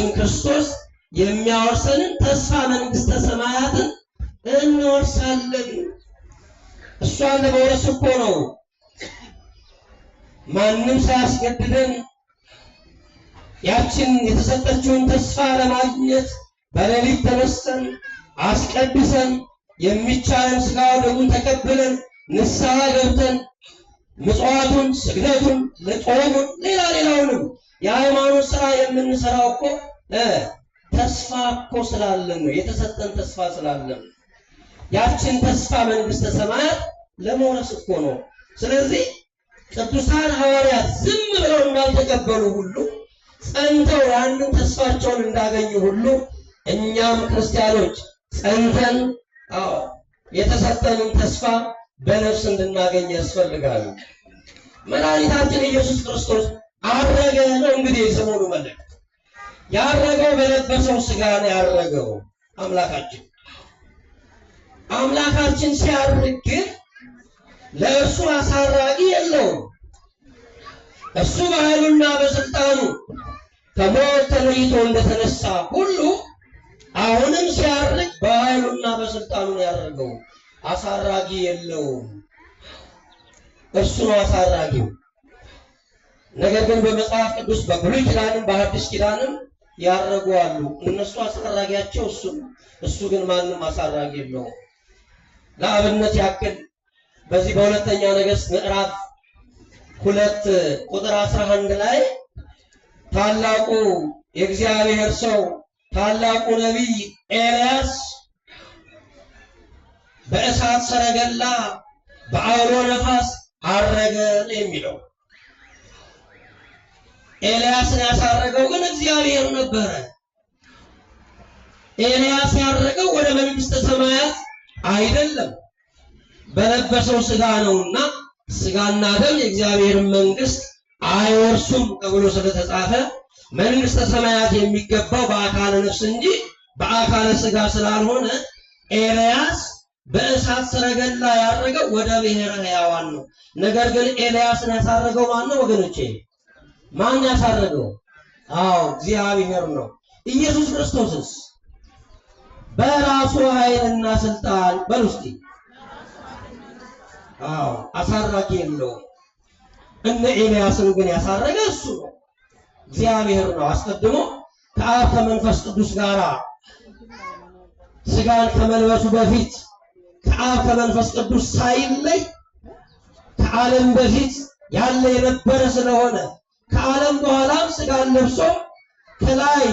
ጌታችን ክርስቶስ የሚያወርሰንን ተስፋ መንግስተ ሰማያትን እንወርሳለን። እሷን ለመውረስ እኮ ነው ማንም ሳያስገድደን ያችን የተሰጠችውን ተስፋ ለማግኘት በሌሊት ተነስተን አስቀድሰን የሚቻለን ስጋው ደሙን ተቀብለን ንስሐ ገብተን ምጽዋቱን ስግደቱን ለጾሙን ሌላውንም የሃይማኖት ሥራ የምንሰራው እኮ ተስፋ እኮ ስላለን ነው። የተሰጠን ተስፋ ስላለን ያችን ተስፋ መንግስተ ሰማያት ለመውረስ እኮ ነው። ስለዚህ ቅዱሳን ሐዋርያት ዝም ብለው እንዳልተቀበሉ ሁሉ ጸንተው ያንን ተስፋቸውን እንዳገኙ ሁሉ እኛም ክርስቲያኖች ጸንተን የተሰጠንን ተስፋ በነፍስ እንድናገኝ ያስፈልጋል። መድኃኒታችን ኢየሱስ ክርስቶስ አረገ ነው እንግዲህ የሰሞኑ መልእክት። ያረገው በለበሰው ሥጋ ነው ያረገው አምላካችን ሲያርግ ግን ለእርሱ አሳራጊ የለውም። እሱ በኃይሉና በስልጣኑ ከሞት ተለይቶ እንደተነሳ ሁሉ አሁንም ሲያርግ በኃይሉና በስልጣኑ ነው ያረገው። አሳራጊ የለውም። እርሱ ነው አሳራጊው። ነገር ግን በመጽሐፍ ቅዱስ በብሉይ ኪዳንም በሐዲስ ኪዳንም ያረጉ አሉ። እነሱ አሳራጊያቸው እሱ ግን ማንም አሳራጊ የለውም። ለአብነት ያክል በዚህ በሁለተኛ ነገሥት ምዕራፍ 2 ቁጥር 11 ላይ ታላቁ የእግዚአብሔር ሰው ታላቁ ነቢይ ኤልያስ በእሳት ሰረገላ በአውሎ ነፋስ አረገ የሚለው ኤልያስን ያሳረገው ግን እግዚአብሔር ነበረ። ኤልያስ ያረገው ወደ መንግስተ ሰማያት አይደለም በለበሰው ሥጋ ነውና ሥጋና ደም የእግዚአብሔርን መንግስት አይወርሱም ተብሎ ስለተጻፈ መንግስተ ሰማያት የሚገባው በአካለ ነፍስ እንጂ በአካለ ሥጋ ስላልሆነ ኤልያስ በእሳት ሰረገላ ያረገው ወደ ብሔረ ሕያዋን ነው። ነገር ግን ኤልያስን ያሳረገው ማን ነው ወገኖቼ? ማን ያሳረገው? እግዚአብሔር ነው። ኢየሱስ ክርስቶስስ በራሱ ኃይልና ስልጣን በሉስቲ አሳራጊ የለውም። እነ ኤልያስን ግን ያሳረገ እሱ ነው፣ እግዚአብሔር ነው። አስቀድሞ ከአብ ከመንፈስ ቅዱስ ጋር ሥጋን ከመልበሱ በፊት ከአብ ከመንፈስ ቅዱስ ሳይለይ ከዓለም በፊት ያለ የነበረ ስለሆነ ከዓለም በኋላም ሥጋን ለብሶ ከላይ